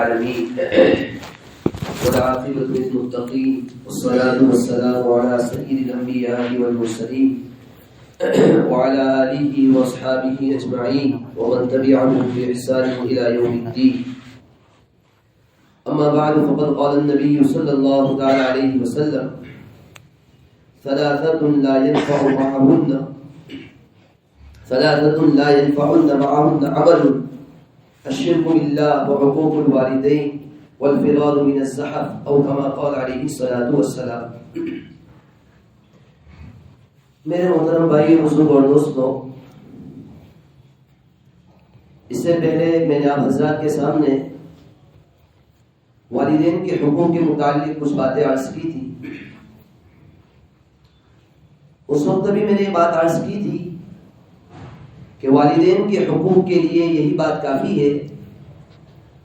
العالمين والعاقبة للمتقين والصلاة والسلام على سيد الأنبياء والمرسلين وعلى آله وأصحابه أجمعين ومن تبعهم بإحسان إلى يوم الدين. أما بعد فقد قال النبي صلى الله عليه وسلم ثلاثة لا ينفع معهن عمل الشرك بالله وعقوق الوالدين والفرار من الزحف او كما قال عليه الصلاة والسلام. میرے محترم بھائی بزرگ اور دوستو، اس سے پہلے میں نے آپ حضرات کے سامنے والدین کے حقوق کے متعلق کچھ باتیں عرض کی تھی. اس وقت بھی میں نے یہ بات عرض کی تھی کہ والدین کے حقوق کے لیے یہی بات کافی ہے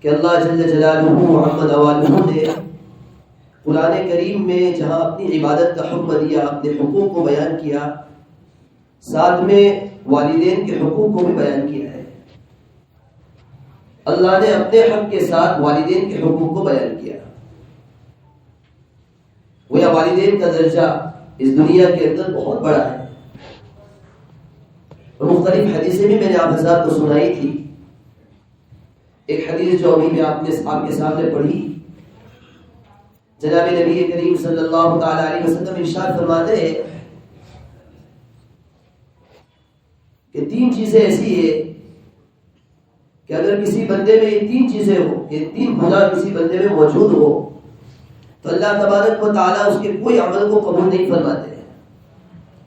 کہ اللہ جل جلالہ عم نوالہ نے قرآن کریم میں جہاں اپنی عبادت کا حکم دیا، اپنے حقوق کو بیان کیا، ساتھ میں والدین کے حقوق کو بھی بیان کیا ہے. اللہ نے اپنے حق کے ساتھ والدین کے حقوق کو بیان کیا. گویا والدین کا درجہ اس دنیا کے اندر بہت بڑا ہے. مختلف حدیثیں بھی میں نے آپ حضرات کو سنائی تھی. ایک حدیث جو ابھی میں آپ کے سامنے پڑھی، جناب نبی کریم صلی اللہ تعالی علیہ وسلم ارشاد فرماتے ہیں کہ تین چیزیں ایسی ہے کہ اگر کسی بندے میں یہ تین چیزیں ہو، یہ تین گناہ کسی بندے میں موجود ہو تو اللہ تبارک و تعالی اس کے کوئی عمل کو قبول نہیں فرماتے.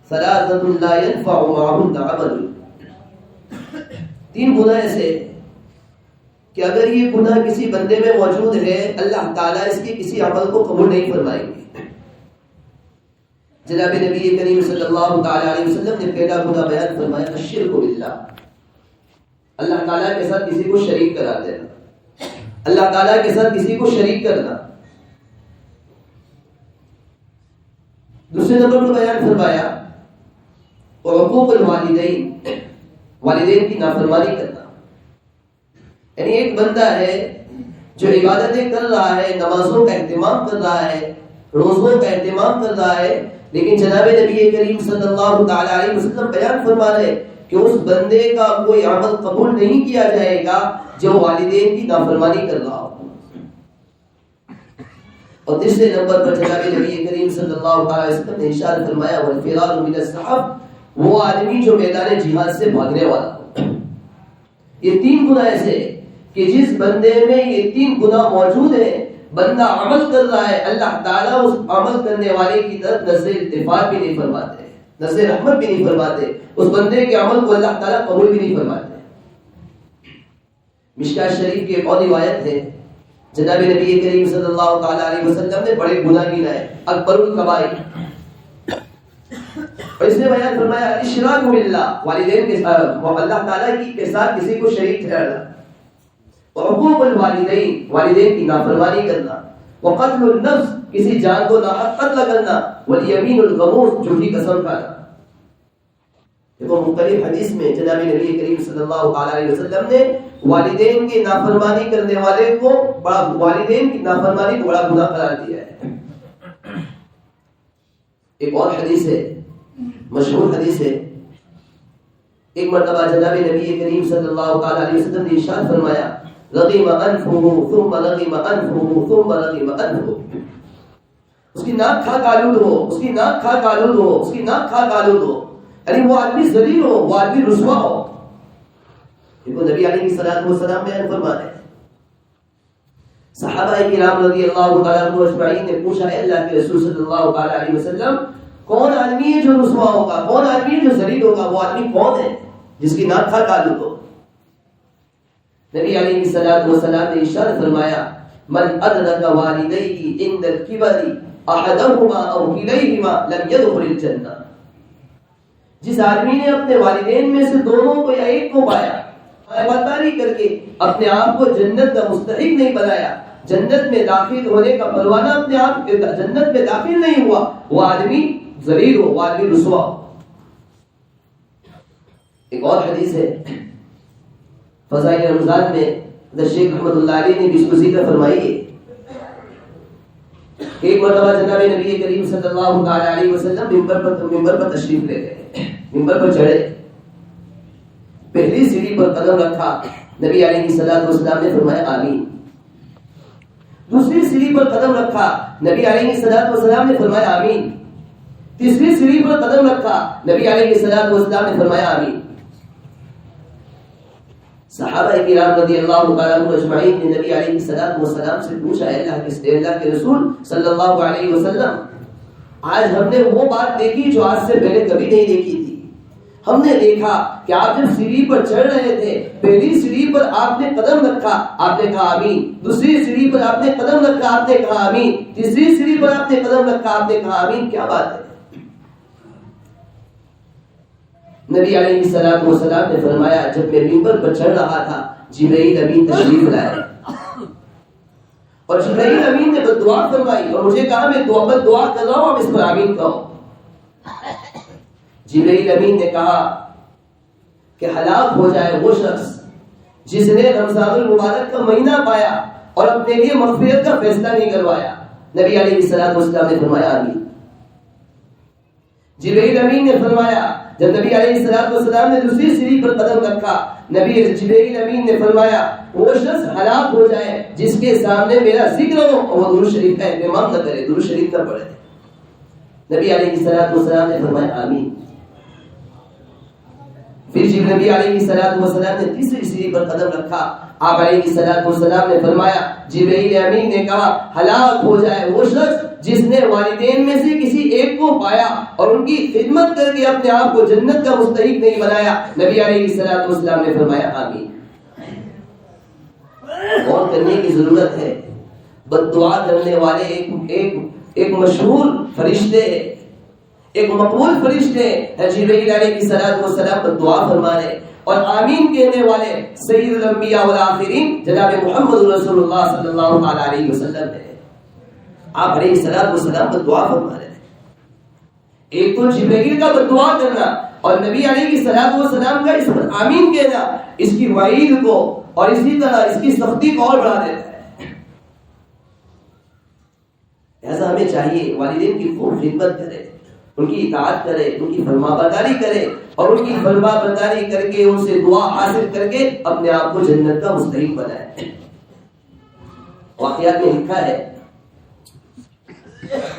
ثلاثة لا ينفع معهن عمل. تین گناہ ایسے کہ اگر یہ گناہ کسی بندے میں موجود ہے اللہ تعالیٰ اس کے کسی عمل کو قبول نہیں فرمائیں گے. جناب نبی کریم صلی اللہ تعالی علیہ وسلم نے پہلا گناہ بیان فرمایا الشرک باللہ، اللہ تعالیٰ کے ساتھ کسی کو شریک کرا دینا، اللہ تعالیٰ کے ساتھ کسی کو شریک کرنا. دوسرے نمبر پر بیان فرمایا حقوق الوالدین، والدین کی نافرمانی کرنا. یعنی ایک بندہ ہے جو عبادتیں کر رہا ہے، نمازوں کا اہتمام کر رہا ہے، روزوں کا اہتمام کر رہا ہے، لیکن جناب نبی کریم صلی اللہ تعالی علیہ وسلم بیان فرما رہے کہ اس بندے کا کوئی عمل قبول نہیں کیا جائے گا جو والدین کی نافرمانی کر رہا ہو. اور تیسرے نمبر پر جناب نبی کریم صلی اللہ تعالی علیہ وسلم نے ارشاد فرمایا والفرار من الزحف، وہ آدمی جو میدان جہاد سے بھاگنے والا ہو. یہ تین گناہ ایسے کہ جس بندے میں یہ تین گناہ موجود ہیں، بندہ عمل کر رہا ہے، اللہ تعالیٰ اس عمل کرنے والے کی طرف نظر التفات بھی نہیں فرماتے، نظر رحمت بھی نہیں فرماتے، اس بندے کے عمل کو اللہ تعالیٰ قبول بھی نہیں فرماتے. مشکاۃ شریف کی ایک اور روایت ہے، جناب نبی کریم صلی اللہ تعالی علیہ وسلم نے بڑے گناہ گنائے، اکبر الکبائر، اور اس نے بیان فرمایا اشراک باللہ، والدین کے ساتھ اللہ تعالیٰ کے ساتھ کسی کو شریک ٹھہرانا، وعقوق الوالدین، والدین کی نافرمانی کرنا، وقتل النفس، کسی جان کو ناحق قتل کرنا، والیمین الغموس، جھوٹی قسم کھانا. دیکھو مختلف حدیث میں جناب نبی کریم صلی اللہ علیہ وسلم نے والدین کی نافرمانی کرنے والے کو والدین کی نافرمانی کو بڑا گناہ قرار دیا ہے. ایک اور حدیث ہے، مشہور حدیث ہے، ایک مرتبہ جناب نبی کریم صلی اللہ علیہ وسلم نے ارشاد فرمایا رغم انفه ثم رغم انفه ثم رغم انفه، اس کی ناک کھاک آلود ہو، اس کی ناک کھاک آلود ہو، اس کی ناک کھاک آلود ہو، یعنی وہ آدمی ذلیل ہو، وہ آدمی رسوا ہو. دیکھو نبی علیہ الصلوۃ والسلام بیان فرما رہے ہیں. صحابہ کرام رضی اللہ تعالیٰ عنہ اجمعین نے پوچھا اے اللہ کے رسول صلی اللہ تعالیٰ علیہ وسلم، کون آدمی ہے جو رسوا ہوگا، کون آدمی ہے جو ذلیل ہوگا، وہ آدمی کون ہے جس کی ناک کھاک آلود ہو؟ نبی علیہ الصلوۃ والسلام نے ارشاد فرمایا من ادرک والدیہ عند الکبر احدہما او کلیہما لم يدخل الجنہ، جس آدمی نے اپنے والدین میں سے دونوں کو یا ایک کو پایا، وفاداری کر کے اپنے آپ کو جنت کا مستحق نہیں بنایا، جنت میں داخل ہونے کا پروانہ اپنے آپ جنت میں داخل نہیں ہوا، وہ آدمی ذلیل ہو، وہ آدمی رسوا ہو. ایک اور حدیث ہے فضائل رمضان میں شیخ رحمۃ اللہ علیہ نے بھی اس کو ذکر فرمائی ہے. ایک مرتبہ جناب نبی کریم صلی اللہ تعالی علیہ وسلم ممبر پر تشریف لے گئے. ممبر پر چڑھے, پہلی سیڑھی پر قدم رکھا, نبی علیہ الصلوۃ والسلام نے فرمایا آمین. دوسری سیڑھی پر قدم رکھا, نبی علیہ الصلوۃ والسلام نے فرمایا آمین. تیسری سیڑھی پر قدم رکھا, نبی علیہ الصلوۃ والسلام نے فرمایا آمین. صحابہ کرام رضی اللہ تعالیٰ عنہ اجمعین نے نبی علیہ الصلوۃ والسلام سے پوچھا, اللہ کے رسول صلی اللہ علیہ وسلم, آج ہم نے وہ بات دیکھی جو آج سے پہلے کبھی نہیں دیکھی تھی. ہم نے دیکھا کہ آپ جب سیڑھی پر چڑھ رہے تھے, پہلی سیڑھی پر آپ نے قدم رکھا, آپ نے کہا آمین. دوسری سیڑھی پر آپ نے قدم رکھا, آپ نے کہا آمین. تیسری سیڑھی پر آپ نے قدم رکھا, آپ نے کہا آمین. کیا بات ہے؟ نبی علیہ الصلوۃ والسلام نے فرمایا, جب میں ممبر پر چڑھ رہا تھا جبرائیل امین تشریف لائے اور جبرائیل امین نے دعا فرمائی اور مجھے کہا میں دعا کر رہا ہوں, اب اس پر آمین کہو. جبرائیل امین نے کہا کہ ہلاک ہو جائے وہ شخص جس نے رمضان المبارک کا مہینہ پایا اور اپنے لیے مغفرت کا فیصلہ نہیں کروایا. نبی علیہ الصلوۃ والسلام نے فرمایا آمین. جبرائیل امین نے فرمایا, جب نبی علیہ الصلوۃ والسلام نے دوسری سیڑھی پر قدم رکھا, نبی جبرائیل امین نے فرمایا وہ شخص ہلاک ہو جائے جس کے سامنے میرا ذکر ہو اور وہ درود شریف کا اہتمام نہ کرے, درود شریف نہ پڑھے. نبی علیہ الصلوۃ والسلام نے فرمایا آمین. پھر جب نبی علیہ الصلوۃ والسلام نے تیسری سیڑھی پر قدم رکھا, آپ علیہ الصلوۃ والسلام نے فرمایا, جبرائیل امین نے کہا ہلاک ہو جائے وہ شخص جس نے والدین میں سے کسی ایک کو پایا اور ان کی خدمت کر کے اپنے آپ کو جنت کا مستحق نہیں بنایا. نبی علیہ الصلوۃ والسلام نے فرمایا آمین. غور کرنے کی ضرورت ہے. بد دعا کرنے والے ایک مشہور فرشتے, ایک مقبول فرشتے جبرائیل علیہ الصلوۃ والسلام پر دعا فرمانے, اور آمین کہنے والے سید الانبیاء والآخرین جناب محمد رسول اللہ صلی اللہ علیہ وسلم ہے. آپ علیہ الصلوۃ والسلام پر دعا فرما رہے ہیں. ایک تو جبرائیل کا دعا کرنا اور نبی علیہ الصلوۃ والسلام کا اس پر آمین کہنا اس کی وعید کو اور اسی طرح اس کی سختی کو اور بڑھا دیتا ہے. ایسا ہمیں چاہیے والدین کی خوب خدمت کرے, ان کی اطاعت کرے, ان کی فرما برداری کرے اور ان کی فرما برداری کر کے ان سے دعا حاصل کر کے اپنے آپ کو جنت کا مستحق بنائے. واقعات میں لکھا ہے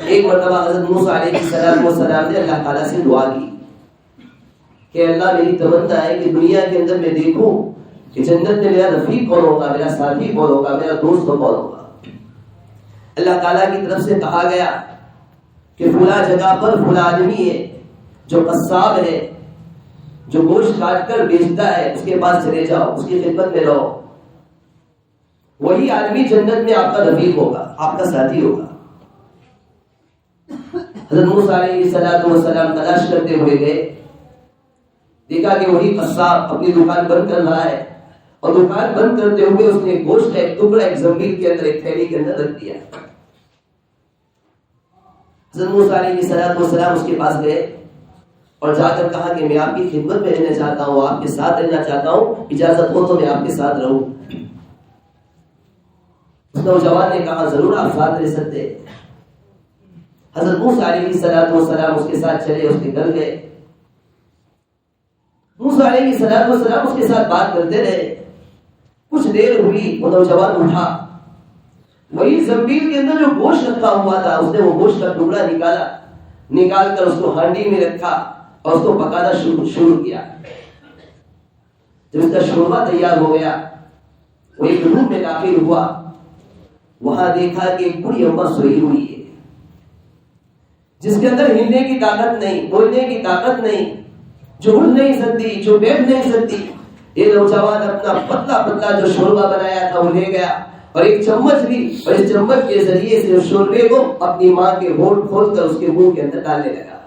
ایک مرتبہ حضرت موسیٰ علیہ السلام نے اللہ تعالیٰ سے دعا کی کہ اللہ میری تمنا ہے کہ دنیا کے اندر میں دیکھوں کہ جنت میں میرا رفیق کون ہوگا, میرا ساتھی کون ہوگا, میرا دوست کون ہوگا. اللہ تعالیٰ کی طرف سے کہا گیا کہ فلاں جگہ پر فلاں آدمی ہے جو قصاب ہے, جو گوشت کاٹ کر بیچتا ہے, اس کے پاس چلے جاؤ, اس کی خدمت میں رہو. وہی آدمی جنت میں آپ کا رفیق ہوگا, آپ کا ساتھی ہوگا. حضرت موسیٰ علیہ السلام تلاش کرتے ہوئے گئے, دیکھا کہ وہی قصاب اپنی دکان بند کر رہا ہے اور دکان بند کرتے ہوئے اس نے گوشت کا ایک ٹکڑا ایک زنبیل کے اندر, ایک تھیلی کے اندر رکھ دیا. حضرت موسیٰ علیہ السلام اس کے پاس گئے اور جا کر کہا کہ میں آپ کی خدمت میں رہنا چاہتا ہوں, آپ کے ساتھ رہنا چاہتا ہوں, اجازت ہو تو میں آپ کے ساتھ رہوں. اس نوجوان نے کہا ضرور آپ ساتھ رہ سکتے. حضرت موسیٰ علیہ السلام اس کے ساتھ چلے, اس کے گھر گئے. موسیٰ علیہ السلام اس کے ساتھ بات کرتے رہے. کچھ دیر ہوئی, وہ نوجوان اٹھا, وہی زنبیل کے اندر جو گوشت رکھا ہوا تھا اس نے وہ گوشت کا ٹکڑا نکال کر اس کو ہانڈی میں رکھا اور اس کو پکانا شروع کیا. جب اس کا شوربہ تیار ہو گیا, وہ ایک روم میں داخل ہوا. وہاں دیکھا کہ ایک بڑی اماں سوئی ہوئی ہے جس کے اندر ہلنے کی طاقت نہیں, بولنے کی طاقت نہیں, جو اٹھ نہیں سکتی, جو بیٹھ نہیں سکتی. یہ نوجوان اپنا پتلا پتلا جو شوربہ بنایا تھا وہ لے گیا اور ایک چمچ لی اور اس چمچ کے ذریعے سے اس شوربے کو اپنی ماں کے ہونٹ کھول کر اس کے منہ کے اندر ڈالنے لگا.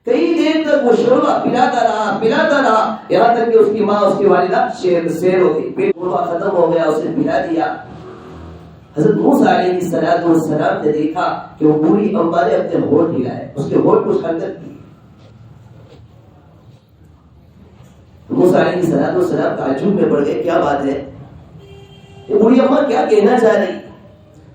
کئی دیر تک وہ شوربہ پلاتا رہا یہاں تک کہ اس کی ماں, اس کی والدہ سیر ہو گئی. پیٹ شوربہ ختم ہو گیا, اسے پلا دیا. حضرت موسیٰ علیہ السلام نے دیکھا کہ وہ بوڑھی اماں نے اپنے ہونٹ ہلائے, اس کے ہونٹ کو حرکت کی. موسیٰ علیہ السلام تعجب میں پڑ گئے، کیا بات ہے، یہ بوڑھی اماں کیا کہنا چاہ رہی؟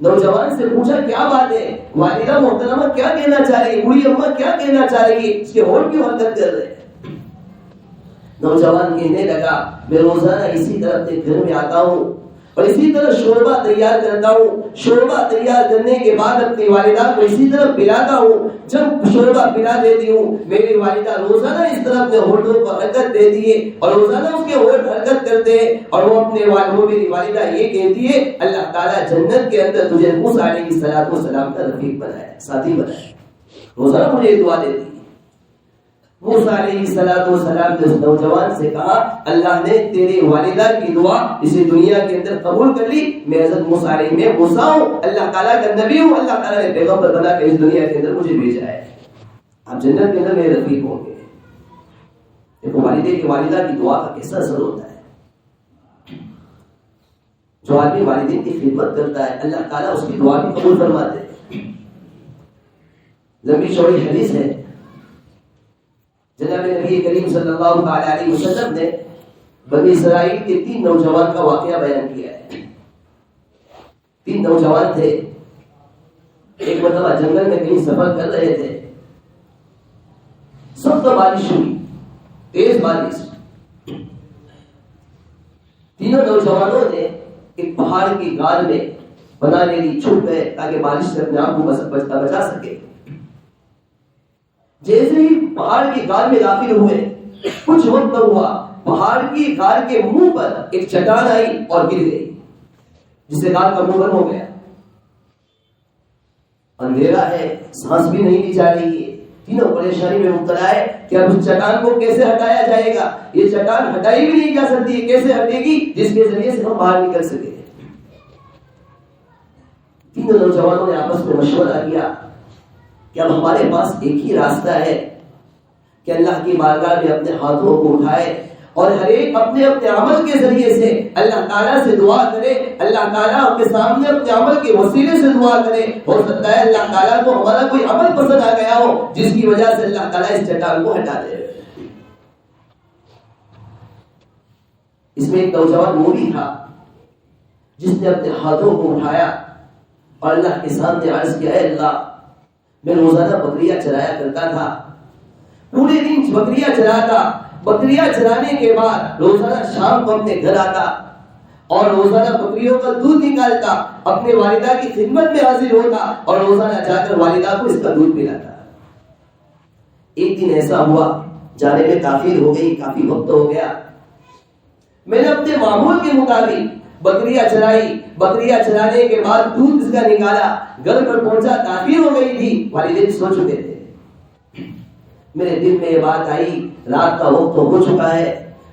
نوجوان سے پوچھا کیا بات ہے، والدہ محترمہ کیا کہنا چاہ رہی ہے، بوڑھی اماں کیا کہنا چاہ رہی ہے، اس کے ہونٹ کیوں حرکت کر رہے ہیں؟ نوجوان کہنے لگا میں روزانہ اسی طرح سے گھر میں آتا ہوں اور اسی طرح شوربہ تیار کرتا ہوں، شوربہ تیار کرنے کے بعد اپنی والدہ کو اسی طرح پلاتا ہوں، جب شوربہ پلا دیتی ہوں میری والدہ روزانہ اس طرح اپنے ہونٹوں کو حرکت دیتی ہے اور روزانہ اس کے ہونٹ حرکت کرتے ہیں اور وہ میری والدہ یہ کہتی ہے اللہ تعالیٰ جنت کے اندر تجھے موسیٰ علیہ السلام کا رفیق بنایا، ساتھی بنایا، روزانہ مجھے دعا دیتی ہے۔ موسیٰ علیہ السلام نے اس نوجوان سے کہا اللہ نے تیری والدہ کی دعا اسی دنیا کے اندر قبول کر لی، میں حضرت موسیٰ علیہ میں موسیٰ ہوں، اللہ تعالیٰ کا نبی ہوں، اللہ تعالیٰ نے پیغمبر بنا کے اس دنیا کے اندر مجھے بھیجا ہے، آپ جنت کے اندر میرے رفیق ہوں گے۔ دیکھو والدے کی والدہ کی دعا کا کیسا اثر ہوتا ہے، جو آدمی والدین کی خدمت کرتا ہے اللہ تعالیٰ اس کی دعا بھی قبول فرماتے ہیں۔ لمبی چوڑی حدیث ہے، جناب نبی کریم صلی اللہ علیہ وسلم نے بنی اسرائیل کے 3 نوجوان کا واقعہ بیان کیا ہے۔ 3 نوجوان تھے، ایک مرتبہ جنگل میں کہیں سفر کر رہے تھے، سخت بارش ہوئی، تیز بارش، تینوں نوجوانوں نے ایک پہاڑ کی غار میں بنا لی، چھپ گئے تاکہ بارش سے اپنے آپ کو بچا سکے۔ جیسے ہی پہاڑ کی غار میں داخل ہوئے کچھ وقت ہوا، پہاڑ کی غار کے منہ پر ایک چٹان آئی اور گر گئی، جس سے غار کا منہ بند ہو گیا۔ اندھیرا ہے، سانس بھی نہیں لی جا رہی ہے، تینوں پریشانی میں مبتلا ہے کہ اب اس چٹان کو کیسے ہٹایا جائے گا، یہ چٹان ہٹائی بھی نہیں جا سکتی، کیسے ہٹے گی جس کے ذریعے سے ہم باہر نکل سکے۔ تینوں نوجوانوں نے آپس میں مشورہ کیا کہ اب ہمارے پاس ایک ہی راستہ ہے کہ اللہ کی بارگاہ میں اپنے ہاتھوں کو اٹھائے اور ہر ایک اپنے اپنے عمل کے ذریعے سے اللہ تعالیٰ سے دعا کرے، اللہ تعالیٰ کے سامنے اپنے عمل کے وسیلے سے دعا کرے۔ ہو سکتا ہے اللہ تعالیٰ کو ہمارا کوئی عمل پسند آ گیا ہو جس کی وجہ سے اللہ تعالیٰ اس چٹان کو ہٹا دے۔ اس میں ایک نوجوان وہ بھی تھا جس نے اپنے ہاتھوں کو اٹھایا اور اللہ کے سامنے عرض کیا، اے اللہ میں روزانہ بکریاں چرایا کرتا تھا، پورے دن بکریاں چراتا، بکریاں چرانے کے بعد روزانہ شام کو اپنے گھر آتا اور روزانہ بکریوں کا دودھ نکالتا، اپنے والدہ کی خدمت میں حاضر ہوتا اور روزانہ جا کر والدہ کو اس کا دودھ پلاتا۔ ایک دن ایسا ہوا، جانے میں تاخیر ہو گئی، کافی وقت ہو گیا، میں نے اپنے معمول کے مطابق بکریاں چرائی، بکریاں چرانے کے بعد دودھ اس کا نکالا، گھر پر پہنچا، تاخیر ہو گئی تھی، والدین سو چکے تھے۔ میرے دل میں یہ بات آئی، رات کا وقت ہو چکا ہے،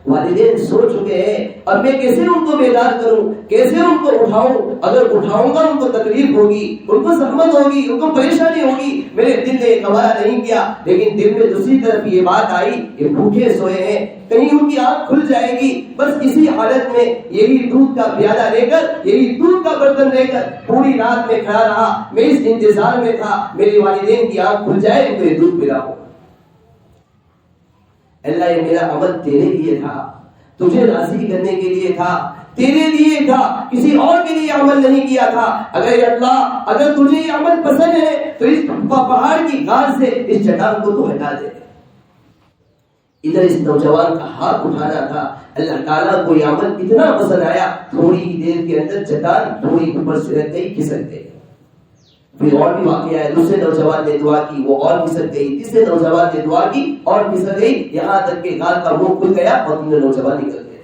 والدین سو چکے ہیں، اب میں کیسے ان کو بیدار کروں، کیسے ان کو اٹھاؤں؟ اگر اٹھاؤں گا ان کو تکلیف ہوگی، ان کو زحمت ہوگی، ان کو پریشانی ہوگی۔ میرے دل نے یہ گوارا نہیں کیا، لیکن دل میں دوسری طرف یہ بات آئی کہ بھوکے سوئے ہیں، کہیں ان کی آنکھ کھل جائے گی، بس اسی حالت میں یہی دودھ کا پیالہ لے کر، یہی دودھ کا برتن لے کر پوری رات میں کھڑا رہا۔ میں اس انتظار میں تھا میری والدین کی آنکھ کھل جائے ان کو یہ دودھ پلاؤں۔ اللہ یہ میرا عمل تیرے لیے تھا، تجھے راضی کرنے کے لیے تھا، تیرے لیے تھا، کسی اور کے لیے عمل نہیں کیا تھا۔ اگر اللہ اگر تجھے یہ عمل پسند ہے تو اس پہاڑ کی غار سے اس چٹان کو تو ہٹا دے۔ ادھر اس نوجوان کا ہاتھ اٹھانا تھا، اللہ تعالیٰ کو یہ عمل اتنا پسند آیا، تھوڑی ہی دیر کے اندر چٹان تھوڑی اوپر سے رہ گئی، کھسک گئی۔ پھر اور بھی واقعہ ہے، دوسرے نوجوان نے دعا کی، وہ اور کھسک گئی، تیسرے نوجوان نے دعا کی اور کھسک گئی، یہاں تک کہ غار کا منہ کھل گیا اور تینوں نوجوان نکل گئے۔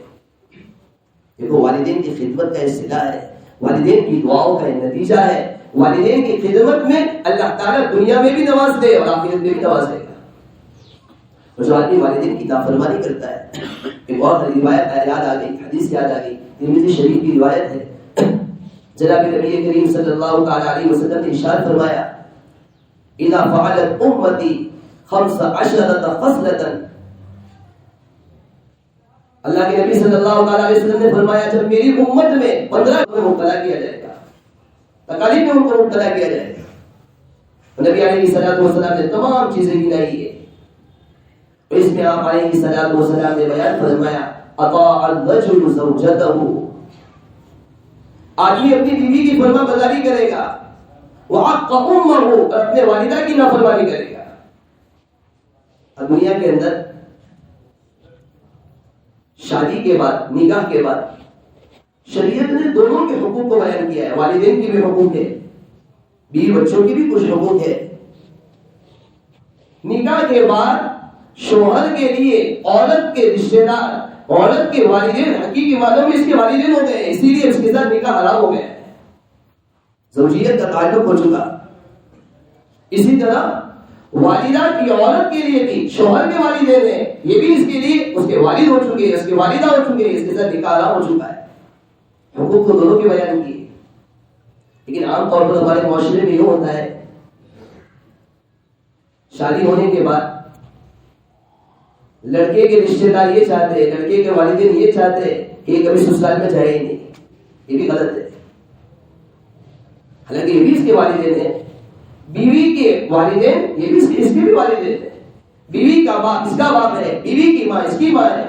دیکھو والدین کی خدمت کا یہ صلہ ہے، والدین کی دعاؤں کا یہ نتیجہ ہے۔ والدین کی خدمت میں اللہ تعالیٰ دنیا میں بھی نواز دے اور آخرت میں بھی نواز دے گا۔ اور جو آدمی والدین کی نافرمانی کرتا ہے، ایک اور روایت یاد آ گئی، حدیث یاد آ گئی، ترمذی شریف کی روایت ہے، جناب نبی کریم صلی اللہ تعالی علیہ وسلم نے ارشاد فرمایا، اذا فعلت امتی 15 خصلۃ، اللہ کے نبی صلی اللہ تعالی علیہ وسلم نے فرمایا جب میری امت میں 15 کو مبتلا کیا جائے گا، تکالیف میں ان کو مبتلا کیا جائے گا، نبی علیہ الصلوۃ والسلام نے تمام چیزیں گنائی ہے، اس میں آپ علیہ الصلوۃ والسلام نے بیان فرمایا اطاع الرجل زوجته، آدمی اپنی بیوی کی فرما برداری کرے گا، وعق امه، اپنے والدہ کی نافرمانی کرے گا. اب دنیا کے اندر شادی کے بعد، نکاح کے بعد شریعت نے دونوں کے حقوق کو بیان کیا ہے. والدین کی بھی حقوق ہے، بیوی بچوں کی بھی کچھ حقوق ہے. نکاح کے بعد شوہر کے لیے عورت کے رشتہ دار، عورت کے والدین حقیقی معنوں میں اس کے والدین ہو گئے، اسی لیے اس کے ساتھ نکاح حرام ہو گیا، زوجیت کا تعلق ہو چکا. اسی طرح والدہ کی عورت کے لیے بھی شوہر کے والدین ہیں، یہ بھی اس کے لیے اس کے والد ہو چکے ہیں، اس کے والدہ ہو چکے ہیں، اس کے ساتھ نکاح حرام ہو چکا ہے. حقوق تو دونوں کے بیان کیے. لیکن عام طور پر ہمارے معاشرے میں یہ ہوتا ہے، شادی ہونے کے بعد لڑکے کے رشتہ دار یہ چاہتے ہیں، لڑکے کے والدین یہ چاہتے ہیں کہ یہ کبھی سسرال میں جائے ہی نہیں. یہ بھی غلط ہے. حالانکہ یہ بھی اس کے والدین ہیں، بیوی کے والدین یہ بھی اس کے بھی والدین ہیں. بیوی کا باپ اس کا باپ ہے، بیوی کی ماں اس کی ماں ہے.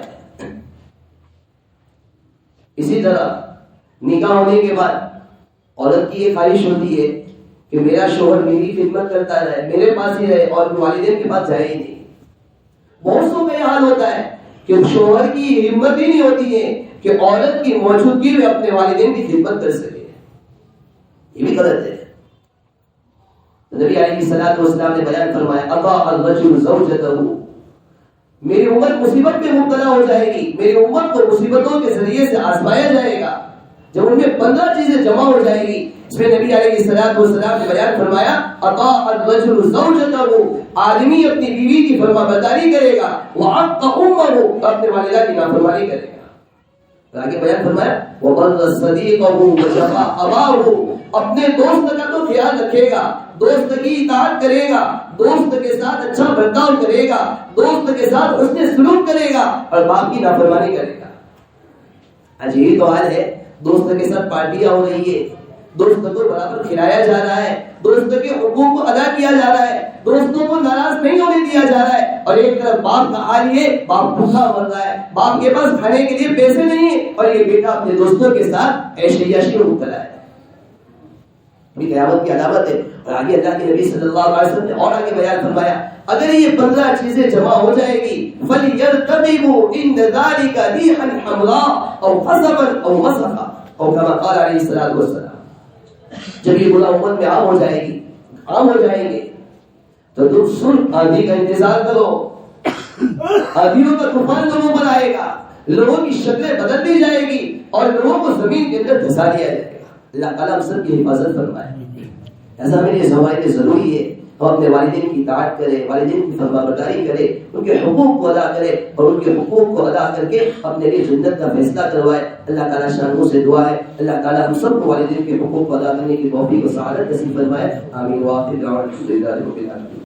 اسی طرح نکاح ہونے کے بعد عورت کی یہ خواہش ہوتی ہے کہ میرا شوہر میری خدمت کرتا رہے، میرے پاس ہی رہے اور والدین کے پاس جائے ہی نہیں. بہت سو کا یہ حال ہوتا ہے کہ شوہر کی ہمت ہی نہیں ہوتی ہے کہ عورت کی موجودگی میں اپنے والدین کی خدمت کر سکے. یہ بھی غلط ہے. نبی علیہ الصلوۃ والسلام نے بیان فرمایا اطاع الرجل زوجته، میری امت مصیبت میں مبتلا ہو جائے گی، میری امت کو مصیبتوں کے ذریعے سے آزمایا جائے گا جب ان میں 15 چیزیں جمع ہو جائے گی. اس میں نبی علیہ الصلوۃ والسلام نے بیان فرمایا اطاع الرجل زوجته، آدمی اپنی بیوی کی فرما برداری کرے گا، وعق امه، اپنے والدہ کی نافرمانی کرے گا. آگے بیان فرمایا وبر صدیقه وجفا اباه، اپنے دوست کا تو خیال رکھے گا، دوست کی اطاعت کرے گا، دوست کے ساتھ اچھا برتاؤ کرے گا، دوست کے ساتھ حسن سلوک کرے گا اور باپ کی نافرمانی کرے گا. آج یہی تو حال ہے. دوست کے ساتھ پارٹیاں ہو رہی ہے، دوست کو برابر کھلایا جا رہا ہے، دوست کے حقوق کو ادا کیا جا رہا ہے، دوستوں کو ناراض نہیں ہونے دیا جا رہا ہے. اور ایک طرف باپ کا حال یہ، باپ بھوکا مر رہا ہے، باپ کے پاس کھانے کے لیے پیسے نہیں ہیں اور یہ بیٹا اپنے دوستوں کے ساتھ عیش عیاشی میں مبتلا ہے. یہ قیامت کی علامت ہے. اور آگے اللہ کے نبی صلی اللہ علیہ وسلم نے اور آگے بیان فرمایا اگر یہ 15 چیزیں جمع ہو جائے گی فَلْيَرْتَقِبُوا إِنَّ ذَلِكَ رِيحًا حَمْرَاءَ أَوْ خَزَبًا أَوْ مَسَخًا أو كما قال علیہ الصلوۃ والسلام. جب یہ گناہ امت میں عام ہو جائے گی، عام ہو جائیں گے تو تم سن آندھی کا انتظار کرو. آندھیوں کا طوفان لوگوں پر آئے گا، لوگوں کی شکلیں بدل دی جائے گی اور لوگوں کو زمین کے اندر دھسا دیا جائے گا. اللہ تعالیٰ ہم سب کی حفاظت فرمائے. ایسا میرے لیے ہمارے لیے ضروری ہے ہم اپنے والدین کی اطاعت کریں، والدین کی فرمانبرداری کریں، ان کے حقوق کو ادا کریں اور ان کے حقوق کو ادا کر کے اپنے لیے جنت کا فیصلہ کروائے. اللہ تعالیٰ شانوں سے دعا ہے اللہ تعالیٰ ہم سب کو والدین کے حقوق کو ادا کرنے کی توفیق و سعادت نصیب فرمائے. آمین. وآخر دعوانا الحمدللہ رب العالمین.